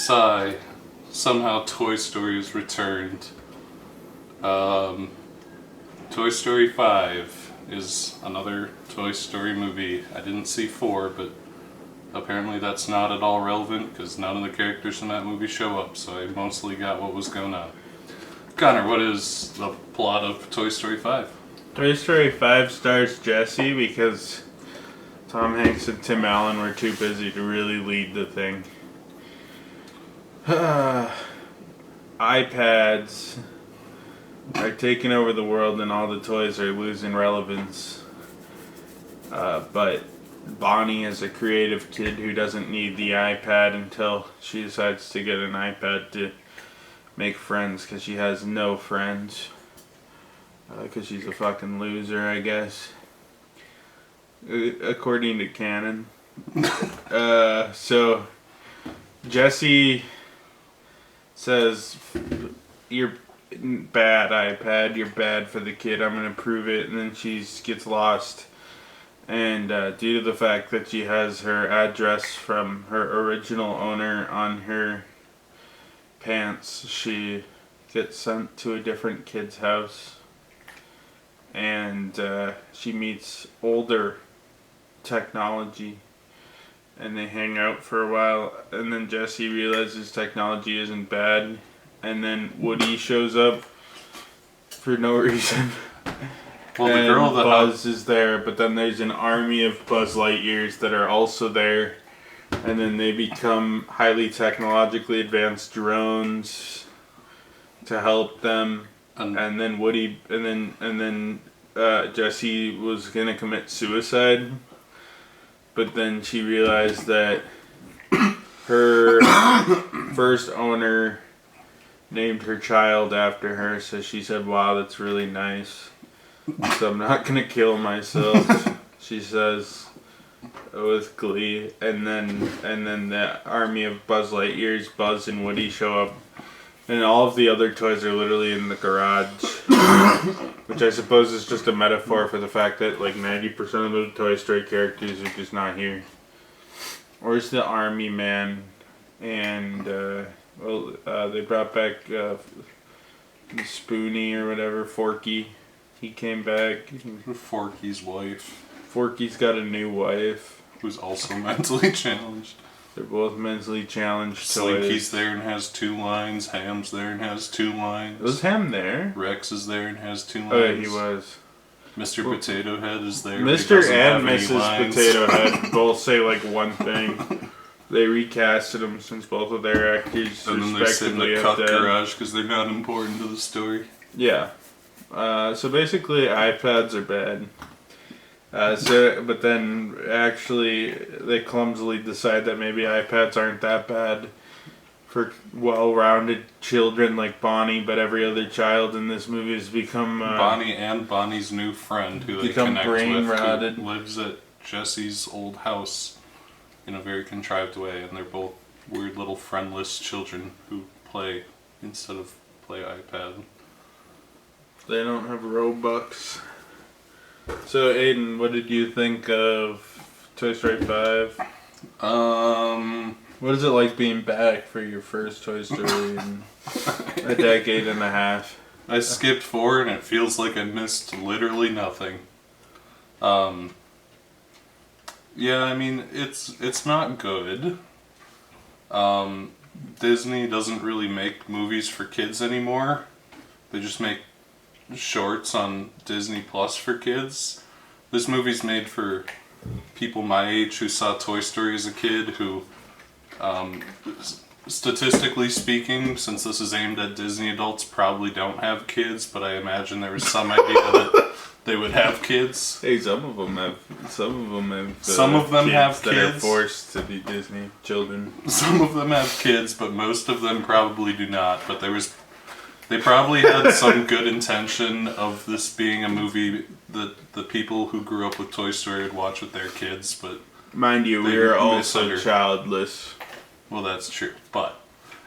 Sigh. Somehow Toy Story has returned. Toy Story 5 is another Toy Story movie. I didn't see 4, but apparently that's not at all relevant because none of the characters in that movie show up, so I mostly got what was going on. Connor, what is the plot of Toy Story 5? Toy Story 5 stars Jessie because Tom Hanks and Tim Allen were too busy to really lead the thing. iPads are taking over the world and all the toys are losing relevance. But Bonnie is a creative kid who doesn't need the iPad until she decides to get an iPad to make friends because she has no friends. Because she's a fucking loser, I guess. According to canon. So Jessie says, "You're bad, iPad. You're bad for the kid. I'm gonna prove it." And then she gets lost. And due to the fact that she has her address from her original owner on her pants, she gets sent to a different kid's house. And she meets older technology. And they hang out for a while. And then Jessie realizes technology isn't bad. And then Woody shows up for no reason. Well, the girl that Buzz is there, but then there's an army of Buzz Lightyears that are also there, and then they become highly technologically advanced drones to help them. And then Woody, and then Jessie was gonna commit suicide, but then she realized that her first owner named her child after her, so she said, "Wow, that's really nice. So I'm not gonna kill myself," she says with glee. And then the army of Buzz Lightyears, Buzz and Woody, show up, and all of the other toys are literally in the garage, which I suppose is just a metaphor for the fact that like 90% of the Toy Story characters are just not here. Where's the army man? And they brought back Spoonie or whatever, Forky. He came back. Forky's wife. Forky's got a new wife. Who's also mentally challenged. They're both mentally challenged. Slinky's there and has 2 lines. Ham's there and has 2 lines. Was Ham there? Rex is there and has 2 lines. Oh, yeah, he was. Mr. Potato Head is there. Mr. and Mrs. Potato Head both say like one thing. They recasted them since both of their actors and then they're sitting in the cut dead. garage because they're not important to the story. Yeah. So basically, iPads are bad. But then actually, they clumsily decide that maybe iPads aren't that bad for well-rounded children like Bonnie. But every other child in this movie has become Bonnie and Bonnie's new friend, who they connect with, who lives at Jessie's old house in a very contrived way, and they're both weird little friendless children who play instead of play iPad. They don't have Robux. So, Aiden, what did you think of Toy Story 5? What is it like being back for your first Toy Story in a decade and a half? I skipped 4 and it feels like I missed literally nothing. Yeah, I mean, it's not good. Disney doesn't really make movies for kids anymore. They just make shorts on Disney Plus for kids. This movie's made for people my age who saw Toy Story as a kid, who, statistically speaking, since this is aimed at Disney adults, probably don't have kids, but I imagine there was some idea that they would have kids. Hey, some of them have kids that are forced to be Disney children. Some of them have kids, but most of them probably do not. But they probably had some good intention of this being a movie that the people who grew up with Toy Story would watch with their kids, but mind you, we are also childless. Well, that's true, but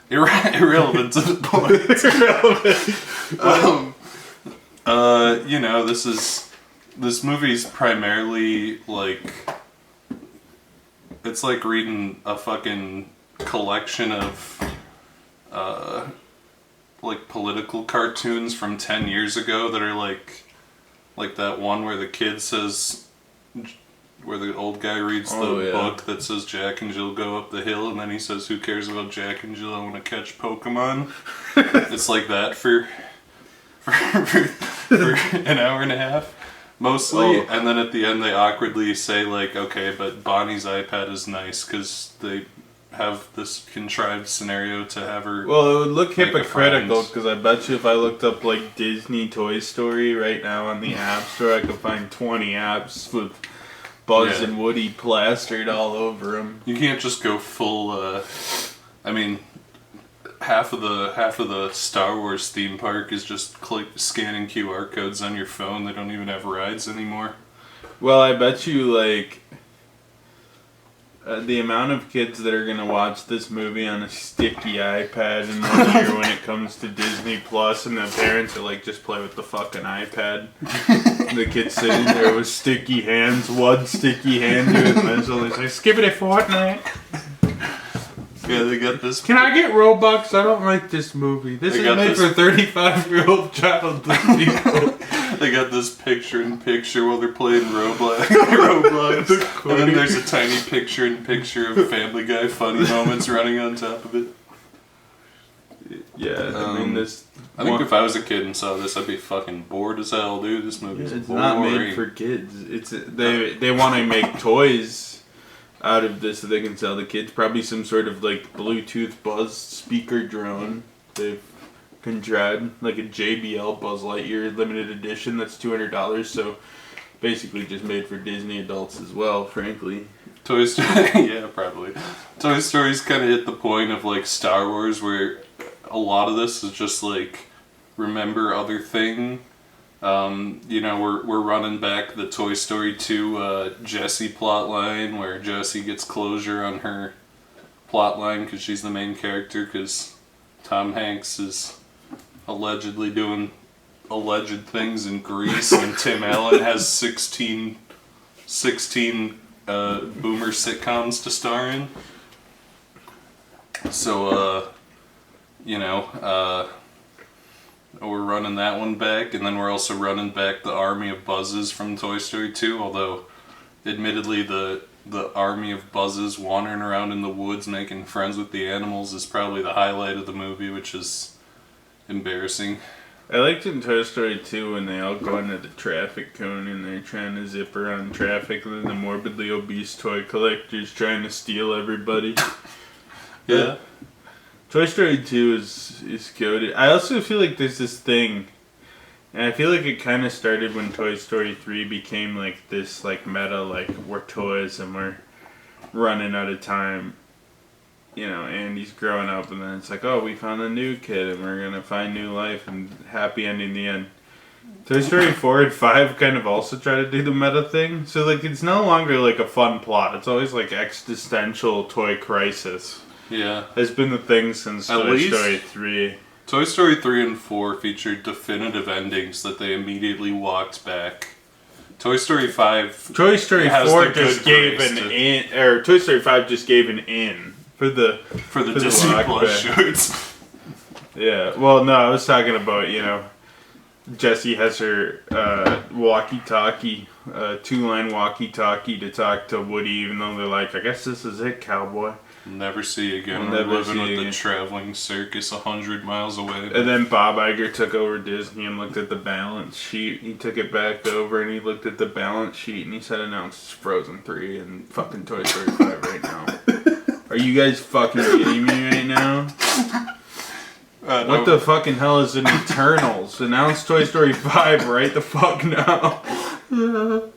irrelevant to the point. You know, this movie's primarily like, it's like reading a fucking collection of like political cartoons from 10 years ago that are like that one where the kid says, where the old guy reads the book that says Jack and Jill go up the hill, and then he says, who cares about Jack and Jill, I want to catch Pokemon. It's like that for an hour and a half mostly, and then at the end they awkwardly say like, okay, but Bonnie's iPad is nice because they have this contrived scenario to have her. Well, it would look hypocritical because I bet you if I looked up like Disney Toy Story right now on the App Store, I could find 20 apps with Buzz and Woody plastered all over them. You can't just go full. I mean, half of the Star Wars theme park is just scanning QR codes on your phone. They don't even have rides anymore. Well, I bet you like. The amount of kids that are going to watch this movie on a sticky iPad in 1 year when it comes to Disney Plus, and the parents are like, just play with the fucking iPad. The kid's sitting there with sticky hands, one sticky hand to his pencil, and he's like, skip it at Fortnite. Yeah, they got this. Can I get Robux? I don't like this movie. This is made for 35-year-old childless people. They got this picture-in-picture while they're playing Roblox. And then there's a tiny picture-in-picture of Family Guy funny moments running on top of it. Yeah, I mean this. I think if I was a kid and saw this, I'd be fucking bored as hell, dude. This movie's it's boring. Not made for kids. It's they want to make toys out of this so they can sell the kids. Probably some sort of like Bluetooth Buzz speaker drone. They've contrived like a JBL Buzz Lightyear limited edition that's $200. So basically just made for Disney adults as well, frankly. Toy Story, yeah, probably. Toy Story's kind of hit the point of like Star Wars where a lot of this is just like remember other thing. You know, we're running back the Toy Story 2 Jessie plotline where Jessie gets closure on her plotline because she's the main character because Tom Hanks is allegedly doing alleged things in Greece and Tim Allen has 16 boomer sitcoms to star in. So, you know, we're running that one back, and then we're also running back the Army of Buzzes from Toy Story 2, although admittedly the Army of Buzzes wandering around in the woods making friends with the animals is probably the highlight of the movie, which is embarrassing. I liked in Toy Story 2 when they all go into the traffic cone and they're trying to zip around traffic, and then the morbidly obese toy collector's trying to steal everybody. Yeah. Toy Story 2 is goated. I also feel like there's this thing, and I feel like it kind of started when Toy Story 3 became like this like meta, like we're toys and we're running out of time. You know, Andy's growing up, and then it's like, oh, we found a new kid, and we're gonna find new life, and happy ending the end. Toy Story 4 and 5 kind of also try to do the meta thing, so like it's no longer like a fun plot. It's always like existential toy crisis. Yeah, has been the thing since Toy Story 3. Toy Story 3 and 4 featured definitive endings that they immediately walked back. Toy Story 5. Toy Story 4 just gave an in, or Toy Story 5 just gave an in. For the Disney Plus shorts. Yeah, well, no, I was talking about, you know, Jessie has her walkie-talkie, two-line walkie-talkie to talk to Woody, even though they're like, I guess this is it, cowboy. Never see you again. We're living with the traveling circus 100 miles away. And then Bob Iger took over Disney and looked at the balance sheet. He took it back over and he looked at the balance sheet and he said, announce Frozen 3 and fucking Toy Story 5 right now. Are you guys fucking kidding me right now? What the fucking hell is an Eternals? Announce Toy Story 5 right the fuck now.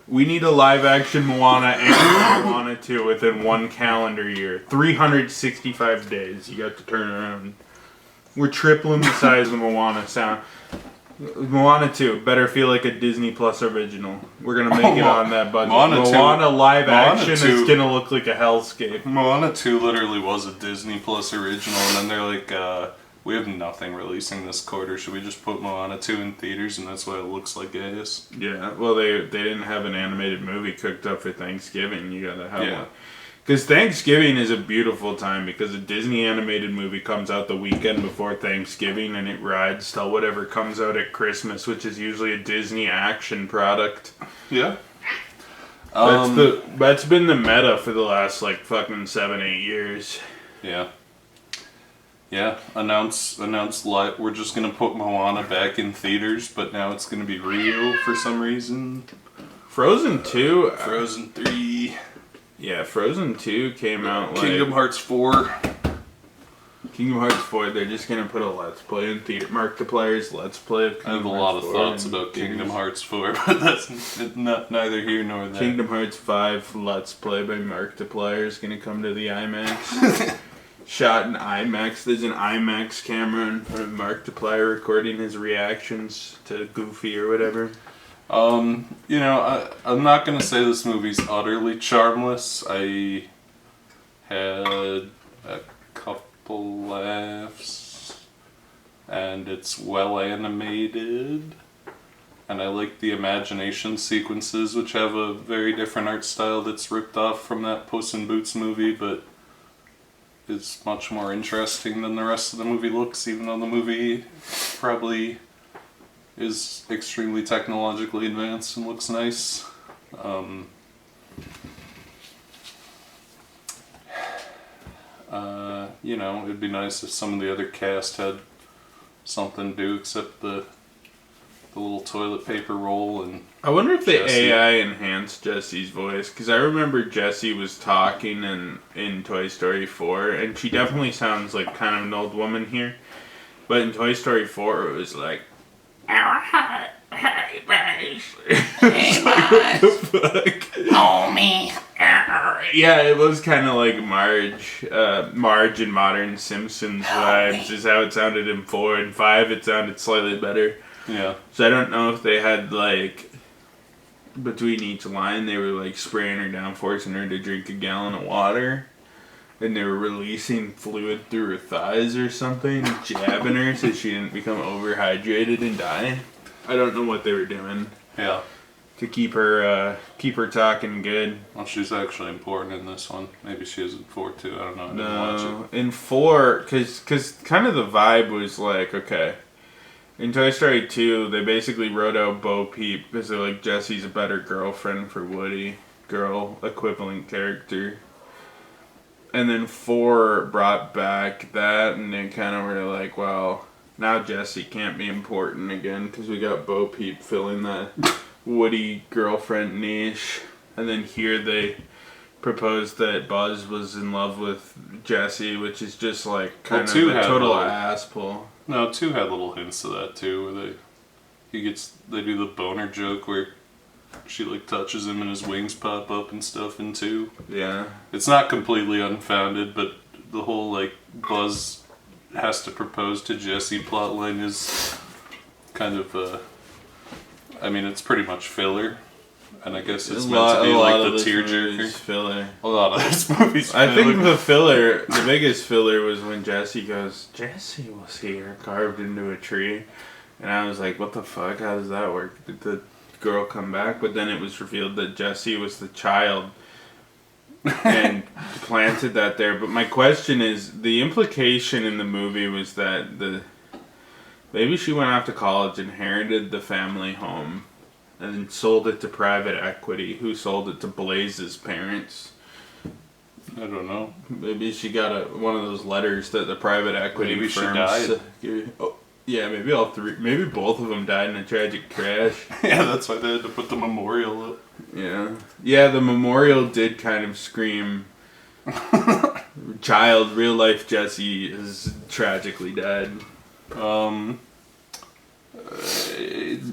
We need a live action Moana and Moana 2 within 1 calendar year. 365 days you got to turn around. We're tripling the size of Moana sound. Moana 2 better feel like a Disney Plus original. We're gonna make it on that budget. Moana live action is gonna look like a hellscape. Moana 2 literally was a Disney Plus original, and then they're like, we have nothing releasing this quarter. Should we just put Moana 2 in theaters? And that's why it looks like ass. Yeah, well, they didn't have an animated movie cooked up for Thanksgiving. You gotta have one. Because Thanksgiving is a beautiful time because a Disney animated movie comes out the weekend before Thanksgiving and it rides till whatever comes out at Christmas, which is usually a Disney action product. Yeah. That's been the meta for the last like fucking 7-8 years. Yeah. Yeah. Announce live. We're just gonna put Moana back in theaters, but now it's gonna be real for some reason. Frozen 2. Frozen 3. Yeah, Frozen 2 came out like... Kingdom Hearts 4. Kingdom Hearts 4, they're just going to put a Let's Play in theater. Markiplier's Let's Play of Kingdom I have a Hearts lot of 4 thoughts about Kingdom Hearts 4, but that's neither here nor there. Kingdom Hearts 5 Let's Play by Markiplier is going to come to the IMAX. Shot in IMAX. There's an IMAX camera in front of Markiplier recording his reactions to Goofy or whatever. I'm not gonna say this movie's utterly charmless. I had a couple laughs, and it's well animated, and I like the imagination sequences, which have a very different art style that's ripped off from that Puss in Boots movie, but is much more interesting than the rest of the movie looks, even though the movie probably is extremely technologically advanced and looks nice. It'd be nice if some of the other cast had something to do except the little toilet paper roll and I wonder if the Jessie. AI enhanced Jessie's voice, because I remember Jessie was talking in Toy Story 4, and she definitely sounds like kind of an old woman here. But in Toy Story 4, it was like, hey guys. What the fuck? Homie. Yeah, it was kind of like Marge in Modern Simpsons vibes is how it sounded in 4. and 5 it sounded slightly better. yeah. So I don't know if they had like, between each line they were like spraying her down, forcing her to drink a gallon of water. And they were releasing fluid through her thighs or something, jabbing her so she didn't become overhydrated and die. I don't know what they were doing Yeah. to keep her talking good. Well, she's actually important in this one. Maybe she is in 4 too. I don't know. I didn't watch No, in 4, because kind of the vibe was like, okay, in Toy Story 2, they basically wrote out Bo Peep because they're like, Jessie's a better girlfriend for Woody, girl equivalent character. And then 4 brought back that, and they kind of were like, well, now Jessie can't be important again because we got Bo Peep filling that Woody girlfriend niche. And then here they proposed that Buzz was in love with Jessie, which is just like kind of a total ass pull. No, 2 had little hints of that too, where they do the boner joke where she like touches him and his wings pop up and stuff in 2. Yeah. It's not completely unfounded, but the whole like Buzz has to propose to Jessie plotline is kind of it's pretty much filler. And I guess it's meant to be like the tearjerker. Filler. A lot of this movie's filler. I think the biggest filler was when Jessie goes, Jessie was here, carved into a tree. And I was like, what the fuck? How does that work? Did the girl come back? But then it was revealed that Jessie was the child and planted that there. But my question is, the implication in the movie was that maybe she went off to college, inherited the family home, and then sold it to private equity, who sold it to Blaze's parents. I don't know. Maybe she got one of those letters that the private equity Maybe she firms... died. Oh, yeah, maybe all 3. Maybe both of them died in a tragic crash. Yeah, that's why they had to put the memorial up. Yeah. Yeah, the memorial did kind of scream... Child, real life Jessie is tragically dead.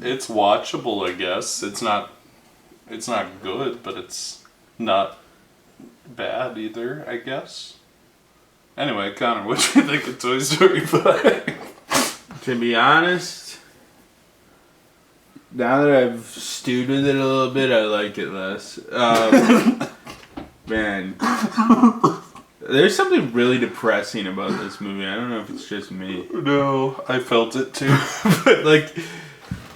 It's watchable, I guess. It's not good, but it's not bad either, I guess. Anyway, Connor, what do you think of Toy Story 5? To be honest, now that I've stewed with it a little bit, I like it less. Man, there's something really depressing about this movie. I don't know if it's just me. No, I felt it too. But, like,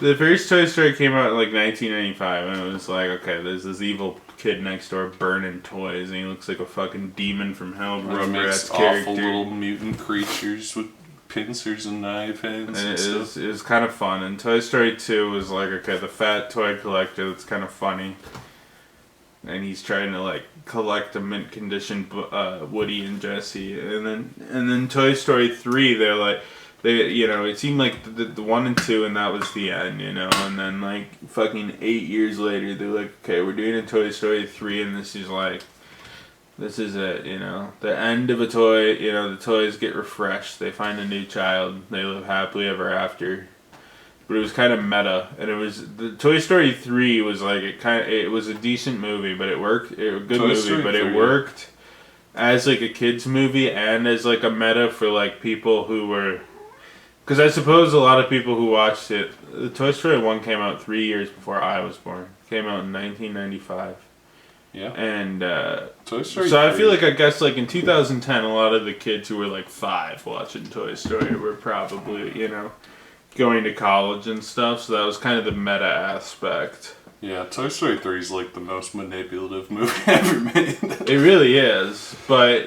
the first Toy Story came out in, like, 1995, and it was like, okay, there's this evil kid next door burning toys, and he looks like a fucking demon from hell. And he makes Rugrats character. awful little mutant creatures with pincers and knife hands. And it was kind of fun. And Toy Story 2 was like, okay, the fat toy collector that's kind of funny. And he's trying to like collect a mint condition Woody and Jesse. And then Toy Story 3, they're like, it seemed like the 1 and 2 and that was the end, and then like fucking 8 years later they're like, okay, we're doing a Toy Story 3 and this is it, the end of a toy, the toys get refreshed, they find a new child, they live happily ever after. But it was kind of meta, and the Toy Story 3 was like, it was a decent movie, but it worked, it worked as like a kid's movie and as like a meta for like people who were, because I suppose a lot of people who watched it, the Toy Story 1 came out 3 years before I was born, came out in 1995. Yeah. And Toy Story. So 3. I feel like, I guess like in 2010, a lot of the kids who were like 5 watching Toy Story were probably, going to college and stuff. So that was kind of the meta aspect. Yeah, Toy Story 3 is like the most manipulative movie ever made. It really is, but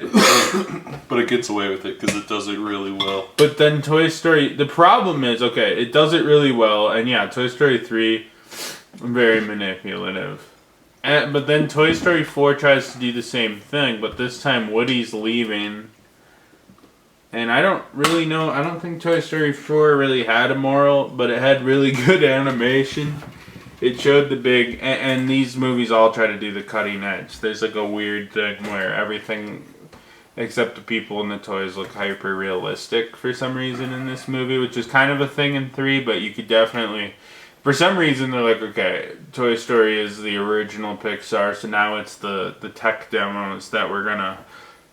but it gets away with it because it does it really well. But then Toy Story, the problem is, okay, it does it really well, and yeah, Toy Story 3, very manipulative. But then Toy Story 4 tries to do the same thing, but this time Woody's leaving. And I don't really know, I don't think Toy Story 4 really had a moral, but it had really good animation. It showed the big, and these movies all try to do the cutting edge. There's like a weird thing where everything except the people and the toys look hyper realistic for some reason in this movie, which is kind of a thing in 3, but you could definitely, for some reason they're like, okay, Toy Story is the original Pixar, so now it's the tech demos that we're gonna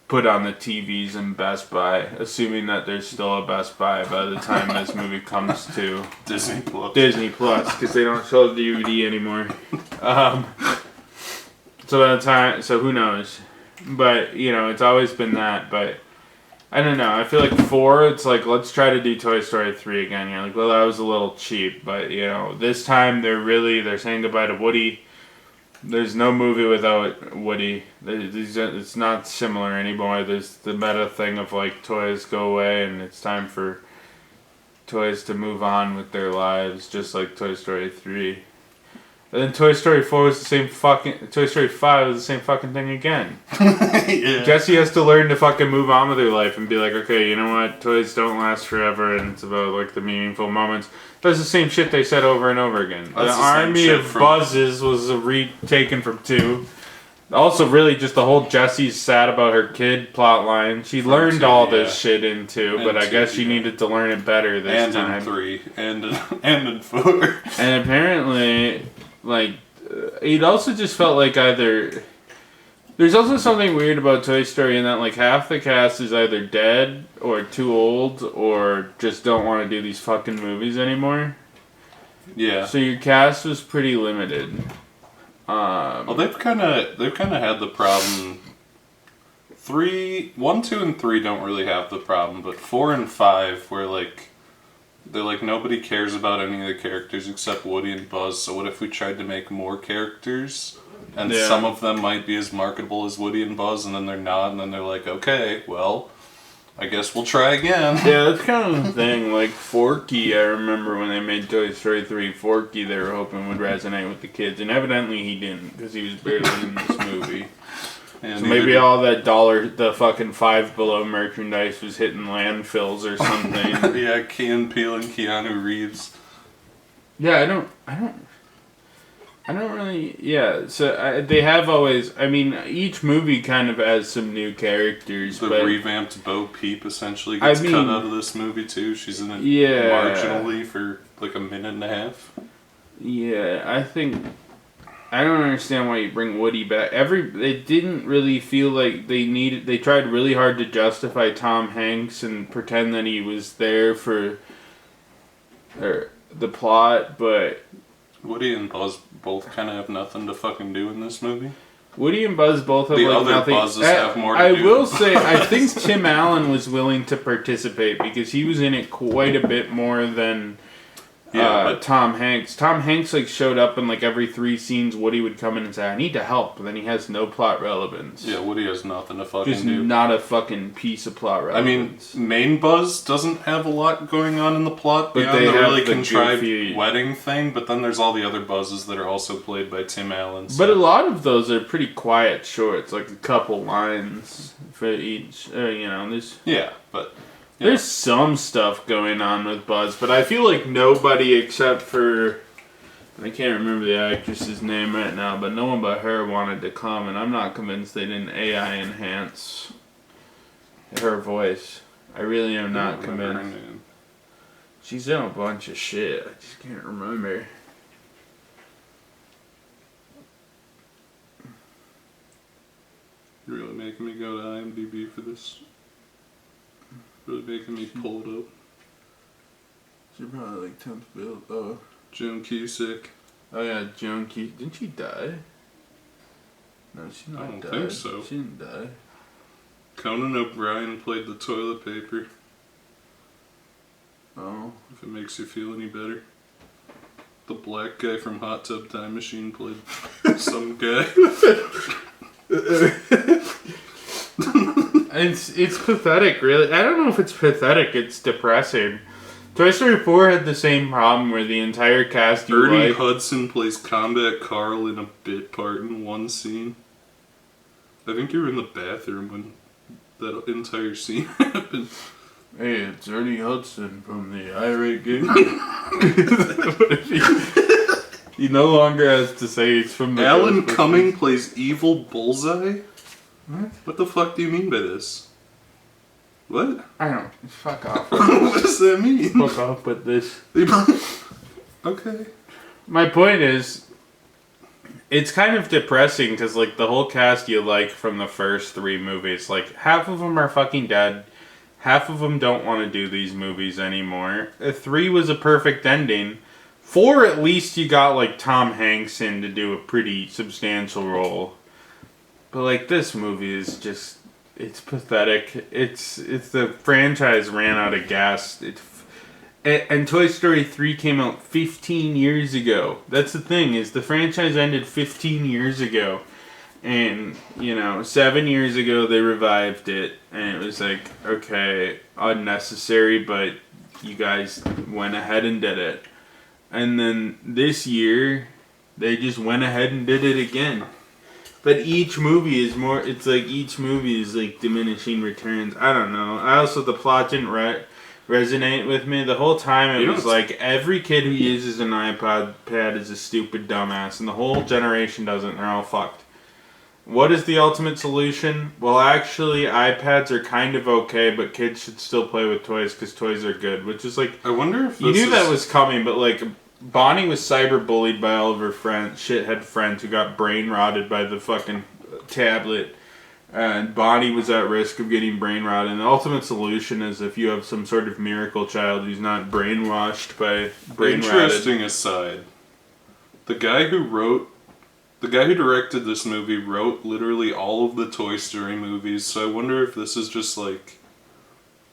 put on the TVs in Best Buy, assuming that there's still a Best Buy by the time this movie comes to Disney Plus, because they don't sell DVD anymore. So by the time, so who knows? But it's always been that. But I don't know. I feel like 4, it's like, let's try to do Toy Story 3 again. You're like, well, that was a little cheap, but this time they're saying goodbye to Woody. There's no movie without Woody. It's not similar anymore. There's the meta thing of like toys go away and it's time for toys to move on with their lives, just like Toy Story 3. And then Toy Story 4 was the same fucking... Toy Story 5 was the same fucking thing again. Yeah. Jessie has to learn to fucking move on with her life and be like, okay, you know what? Toys don't last forever and it's about like the meaningful moments. That's the same shit they said over and over again. The Army of Buzzes was retaken from 2. Also, really, just the whole Jessie's sad about her kid plot line. She learned 2, all this shit in 2, but I guess she needed to learn it better this time. And in 3, and in 4. And apparently, like, it also just felt like either... There's also something weird about Toy Story in that, like, half the cast is either dead or too old or just don't want to do these fucking movies anymore. Yeah. So your cast was pretty limited. Well, they've kind of had the problem. 1, 2, and 3 don't really have the problem, but 4 and 5, where they're like nobody cares about any of the characters except Woody and Buzz. So what if we tried to make more characters, and some of them might be as marketable as Woody and Buzz, and then they're not, and then they're like, okay, well, I guess we'll try again. Yeah, that's kind of the thing. Like, Forky, I remember when they made Toy Story 3, Forky they were hoping would resonate with the kids, and evidently he didn't, because he was barely in this movie. And so maybe all that the fucking Five Below merchandise was hitting landfills or something. Yeah, Key and Peele and Keanu Reeves. Yeah, I don't really, yeah, so they have always, I mean, each movie kind of has some new characters. The revamped Bo Peep essentially gets cut out of this movie too. She's in it marginally for like a minute and a half. Yeah, I don't understand why you bring Woody back. It didn't really feel like they tried really hard to justify Tom Hanks and pretend that he was there for the plot, but... Woody and Buzz both kind of have nothing to fucking do in this movie. Woody and Buzz both have nothing. The other Buzzes have more to do. I will say, I think Tim Allen was willing to participate because he was in it quite a bit more than Yeah, Tom Hanks. Tom Hanks like showed up in like every 3 scenes. Woody would come in and say, "I need to help," but then he has no plot relevance. yeah, Woody has nothing to fucking Just do. not a fucking piece of plot relevance. I mean, Main Buzz doesn't have a lot going on in the plot But beyond they the have really the contrived goofy- wedding thing, but then there's all the other Buzzes that are also played by Tim Allen. So. But a lot of those are pretty quiet shorts, like a couple lines for each. There's Yeah, but... Yeah. There's some stuff going on with Buzz, but I feel like nobody except for... I can't remember the actress's name right now, but no one but her wanted to come, and I'm not convinced they didn't AI enhance her voice. I really am not convinced. She's in a bunch of shit. I just can't remember. You're really making me go to IMDb for this. Really making me pull it up. She's probably like 10th build. Oh. Joan Cusack. Oh yeah, Joan Cusack. Didn't she die? No, she didn't I don't die. think so. She didn't die. Conan O'Brien played the toilet paper. Oh. If it makes you feel any better. The black guy from Hot Tub Time Machine played some guy. It's pathetic, really. I don't know if it's pathetic. It's depressing. Toy Story 4 had the same problem where the entire cast you Ernie like... Hudson plays Combat Carl in a bit part in one scene. I think you were in the bathroom when that entire scene happened. Hey, it's Ernie Hudson from the Irate Gang. He no longer has to say he's from the... Alan Cumming plays Evil Bullseye? What? What the fuck do you mean by this? What? I don't... Fuck off. What does that mean? Fuck off with this. Okay. My point is, it's kind of depressing because, like, the whole cast you like from the first 3 movies, like, half of them are fucking dead. Half of them don't want to do these movies anymore. 3 was a perfect ending. 4, at least you got, like, Tom Hanks in to do a pretty substantial role. But, like, this movie is just... It's pathetic. It's the franchise ran out of gas. And Toy Story 3 came out 15 years ago. That's the thing, is the franchise ended 15 years ago. And, 7 years ago they revived it. And it was like, okay, unnecessary, but you guys went ahead and did it. And then this year, they just went ahead and did it again. But each movie is more, it's like each movie is like diminishing returns. I don't know. The plot didn't resonate with me. The whole time it was like every kid who uses an iPad is a stupid dumbass. And the whole generation doesn't. They're all fucked. What is the ultimate solution? Well, actually, iPads are kind of okay, but kids should still play with toys because toys are good. Which is like, I wonder if you knew that was coming, but like... Bonnie was cyberbullied by all of her shithead friends who got brain rotted by the fucking tablet. And Bonnie was at risk of getting brain rotted. And the ultimate solution is if you have some sort of miracle child who's not brainwashed by brain rotted. Interesting aside. The guy who directed this movie wrote literally all of the Toy Story movies. So I wonder if this is just like...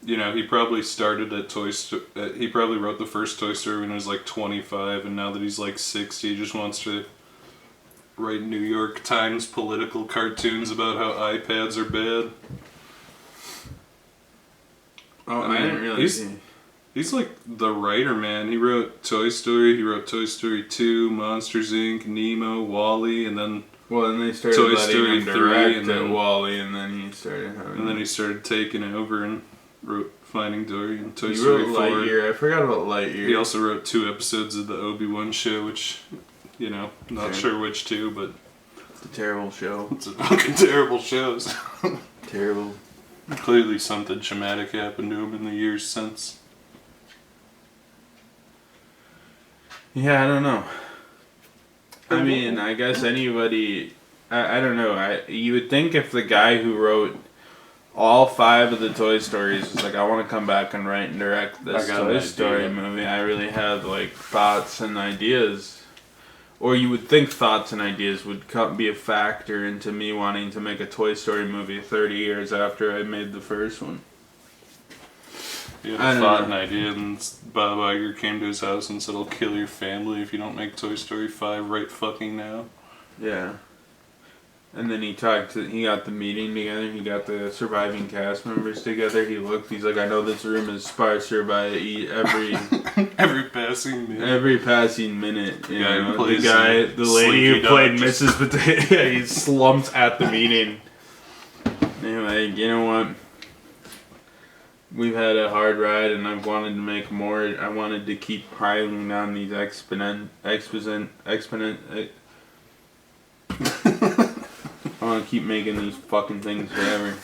he probably started at he probably wrote the first Toy Story when he was like 25, and now that he's like 60, he just wants to write New York Times political cartoons about how iPads are bad. Oh, I didn't really He's like the writer, man. He wrote Toy Story, he wrote Toy Story 2, Monsters Inc., Nemo, WALL-E, and then... Well, then they started Toy letting Story him direct 3, and then WALL-E, and then he started having... And then he started taking over and wrote Finding Dory and Toy He Story wrote 4. Lightyear. I forgot about Lightyear. He also wrote 2 episodes of the Obi-Wan show, which, not sure which 2, but... It's a terrible show. It's a fucking terrible show. Terrible. Clearly something traumatic happened to him in the years since. Yeah, I don't know. I mean, I guess anybody... I don't know. You would think if the guy who wrote all 5 of the Toy Stories was like, I want to come back and write and direct this Toy Story movie, I really have like thoughts and ideas. Or you would think thoughts and ideas would be a factor into me wanting to make a Toy Story movie 30 years after I made the first one. He had I a don't thought know. and idea, and Bob Iger came to his house and said, "I'll kill your family if you don't make Toy Story 5 right fucking now." Yeah. And then he got the meeting together, he got the surviving cast members together, he's like, I know this room is sparser by every Every passing minute. every passing minute. You guy who know? plays, The lady who Slinky played Dog just- Mrs. Potato, yeah, he slumped at the meeting. Anyway, you know what? We've had a hard ride, and I've wanted to make more. I wanted to keep piling on these I want to keep making these fucking things forever.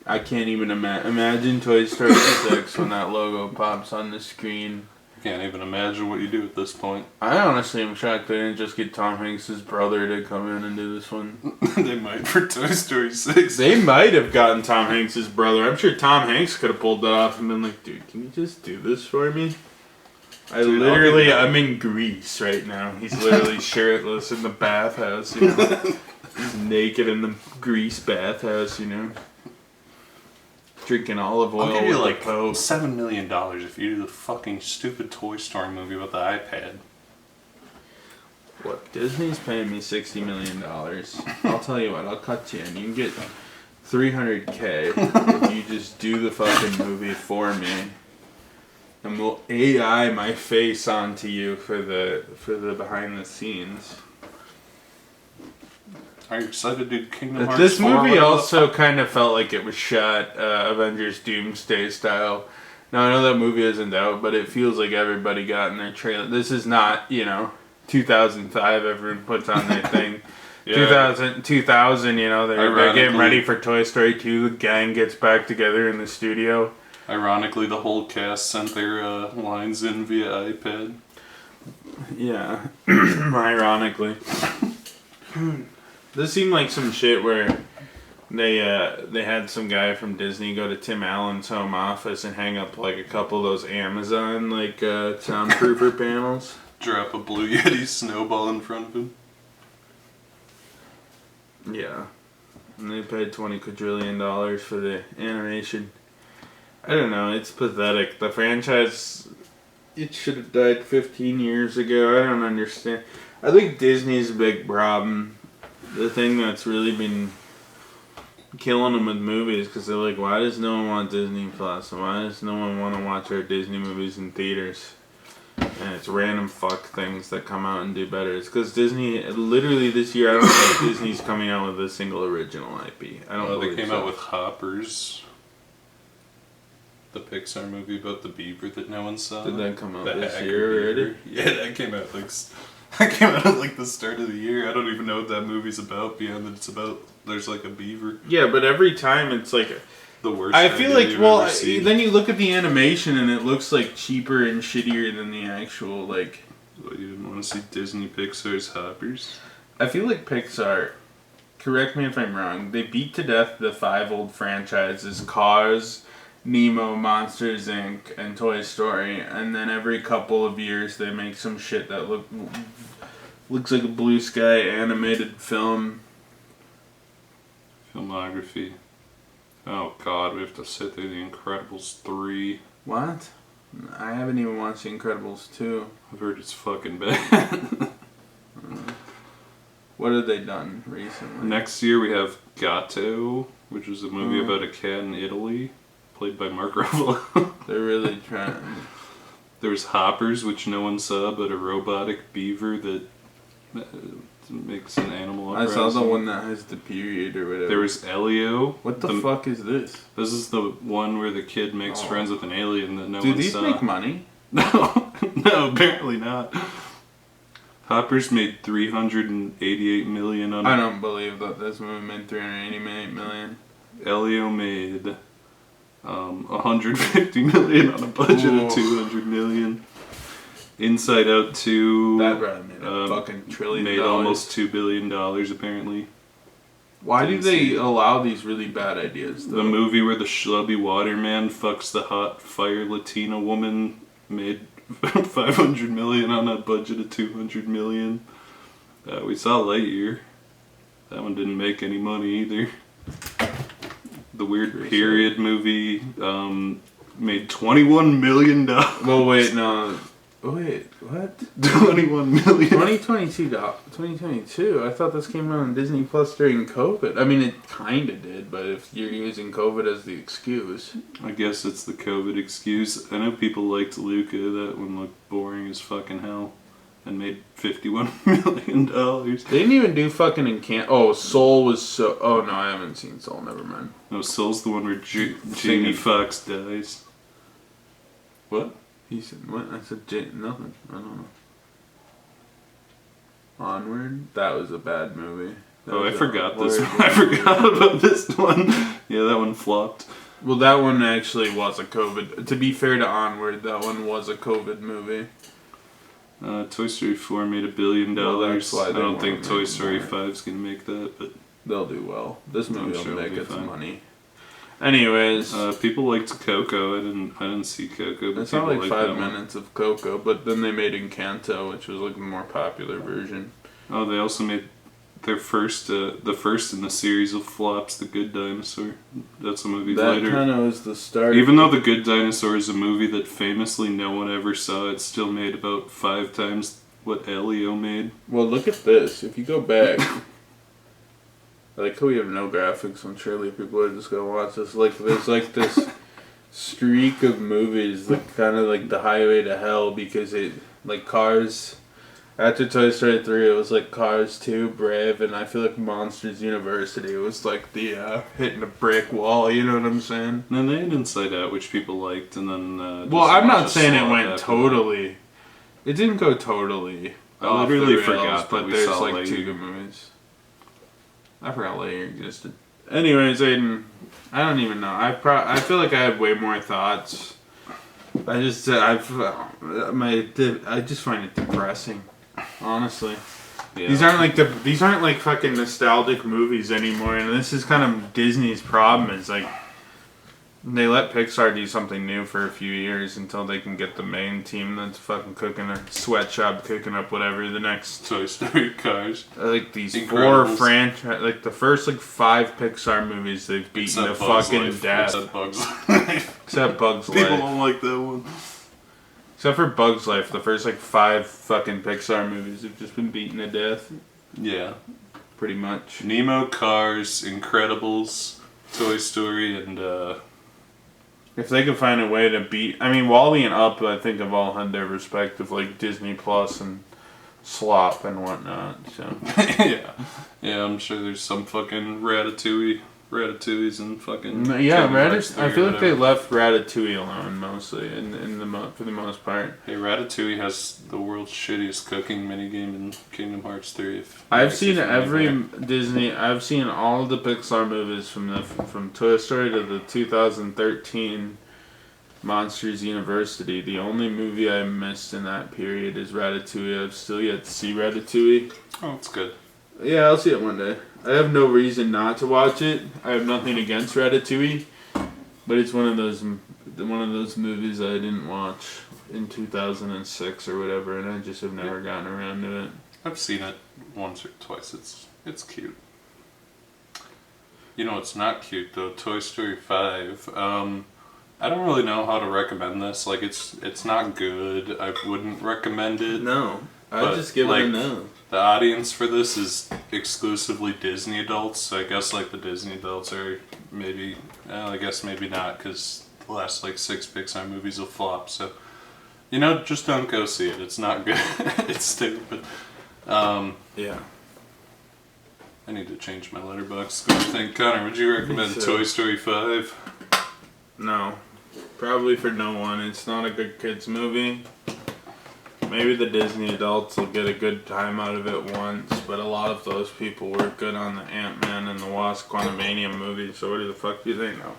I can't even imagine Toy Story 6 when that logo pops on the screen. Can't even imagine what you do at this point. I honestly am shocked they didn't just get Tom Hanks' brother to come in and do this one. They might for Toy Story 6. They might have gotten Tom Hanks' brother. I'm sure Tom Hanks could have pulled that off and been like, dude, can you just do this for me? Dude, I'm in Greece right now. He's literally shirtless in the bathhouse, you know. He's naked in the Greece bathhouse, you know. Drinking olive oil I'll give you with like the Pope. $7 million if you do the fucking stupid Toy Story movie with the iPad. What? Disney's paying me $60 million. I'll tell you what, I'll cut you in. You can get $300K if you just do the fucking movie for me. And we'll AI my face onto you for the behind the scenes. Are you excited to do Kingdom Hearts This 4? movie What also kind of felt like it was shot Avengers Doomsday style. Now I know that movie isn't out, but it feels like everybody got in their trailer. This is not, 2005. Everyone puts on their thing. Yeah. 2000. They're getting Ironically- ready for Toy Story 2. The gang gets back together in the studio. Ironically, the whole cast sent their lines in via iPad. Yeah, ironically. This seemed like some shit where they had some guy from Disney go to Tim Allen's home office and hang up like a couple of those Amazon soundproofer panels. Drop a Blue Yeti snowball in front of him. Yeah, and they paid $20 quadrillion for the animation. I don't know, it's pathetic. The franchise, it should have died 15 years ago. I don't understand. I think Disney's a big problem. The thing that's really been killing them with movies, because they're like, why does no one want Disney Plus? Why does no one want to watch our Disney movies in theaters? And it's random fuck things that come out and do better. It's because Disney, literally this year, I don't think Disney's coming out with a single original IP. I don't They believe came so. out with Hoppers, the Pixar movie about the beaver that no one saw. Did that come out The this hacker year already? beaver. Yeah, that came out at the start of the year. I don't even know what that movie's about beyond that it's about there's like a beaver. Yeah, but every time it's like... The worst I feel idea like, you've well, ever seen. then you look at the animation and it looks like cheaper and shittier than the actual, like... What, you didn't want to see Disney Pixar's Hoppers? I feel like Pixar, correct me if I'm wrong, they beat to death the 5 old franchises, Cars, Nemo, Monsters Inc., and Toy Story, and then every couple of years they make some shit that looks like a blue sky animated film. Filmography. Oh god, we have to sit through The Incredibles 3. What? I haven't even watched The Incredibles 2. I've heard it's fucking bad. What have they done recently? Next year we have Gatto, which is a movie about a cat in Italy, played by Mark Ruffalo. They're really trying... There was Hoppers, which no one saw, but a robotic beaver that makes an animal I uprising. saw the one that has the period or whatever. There was Elio. What the fuck is this? This is the one where the kid makes friends with an alien that no Do one these saw. make money? No, no, apparently not. Hoppers made $388 million on it. I don't believe that this movie made $388 million. Elio made $150 million on a budget of $200 million. Inside Out 2 That probably made a fucking trillion made dollars. almost $2 billion apparently. Why do Didn't they see it. allow these really bad ideas? Though? The movie where the schlubby waterman fucks the hot fire Latina woman made $500 million on a budget of $200 million. We saw Lightyear. That one didn't make any money either. the weird period movie, made $21 million. Well, wait, no. Wait, what? 21 million. 2022. I thought this came out on Disney Plus during COVID. I mean, it kind of did, but if you're using COVID as the excuse. I guess it's the COVID excuse. I know people liked Luca. That one looked boring as fucking hell. And made $51 million. They didn't even do fucking Encanto. Oh, Soul was so... Oh, no, I haven't seen Soul. Never mind. No, Soul's the one where Jamie Foxx dies. What? He said... What? I said... Nothing. I don't know. Onward? That was a bad movie. I forgot this one. I forgot about this one. Yeah, that one flopped. Well, that one actually was a COVID... To be fair to Onward, that one was a COVID movie. Toy Story 4 made $1 billion. Well, that's why I they don't think wanna Toy make Story more. 5 is going to make that, but They'll do well. This movie will sure make it'll be its fine. money. Anyways, people liked Coco. I didn't see Coco. But it's not like liked 5 that one. minutes of Coco, but then they made Encanto, which was like the more popular version. Oh, they also made their first, the first in the series of flops, The Good Dinosaur. That's a movie That later. kind of was the start. Even though The Good Dinosaur is a movie that famously no one ever saw, it still made about 5 times what Elio made. Well, look at this. If you go back, I like how we have no graphics, and surely people are just gonna watch this. Like, there's like this streak of movies, like kind of like the highway to hell, because it, like Cars. After Toy Story 3, it was like Cars 2, Brave, and I feel like Monsters University was like the hitting a brick wall, you know what I'm saying? And then they had Inside Out, which people liked, and then... well, just a I'm bunch not of saying it slop went after totally... It didn't go totally I off literally the rails, forgot that but we there's saw like Lightyear. 2 good movies. I forgot Lightyear existed. Anyways, Aiden, I don't even know. I feel like I have way more thoughts. I just find it depressing. Honestly, Yeah. these aren't like fucking nostalgic movies anymore, and this is kind of Disney's problem. Is like they let Pixar do something new for a few years until they can get the main team that's fucking cooking a sweatshop, cooking up whatever the next. Toy Story, Cars. Like these Incredibles. 4 franchise, like the first like 5 Pixar movies they've beaten to Bugs fucking Life. death. Except Bugs Life. Except Bugs People Life. don't like that one. Except for Bugs Life, the first like 5 fucking Pixar movies have just been beaten to death. Yeah. Pretty much. Nemo, Cars, Incredibles, Toy Story, and If they could find a way to beat, I mean, Wall-E and Up, I think have all had their respective like Disney Plus and Slop and whatnot. So yeah, I'm sure there's some fucking Ratatouilles and fucking yeah, Kingdom Hearts 3 I feel or like they whatever. left Ratatouille alone mostly, for the most part. Hey, Ratatouille has the world's shittiest cooking minigame in Kingdom Hearts 3. I've seen I've seen all of the Pixar movies from Toy Story to the 2013 Monsters University. The only movie I missed in that period is Ratatouille. I've still yet to see Ratatouille. Oh, it's good. Yeah, I'll see it one day. I have no reason not to watch it. I have nothing against Ratatouille, but it's one of those movies I didn't watch in 2006 or whatever, and I just have never gotten around to it. I've seen it once or twice. It's cute. You know, it's not cute though. Toy Story 5. I don't really know how to recommend this. Like, it's not good. I wouldn't recommend it. No, But, I'd just give it a no. The audience for this is exclusively Disney adults. So I guess like the Disney adults are maybe, I guess maybe not, because the last like 6 Pixar movies will flop. So, you know, just don't go see it. It's not good. It's stupid. Yeah. I need to change my letterbox score thing. Connor, would you recommend too. Toy Story 5? No. Probably for no one. It's not a good kids movie. Maybe the Disney adults will get a good time out of it once, but a lot of those people were good on the Ant-Man and the Wasp Quantumania movie, so what the fuck do you think now?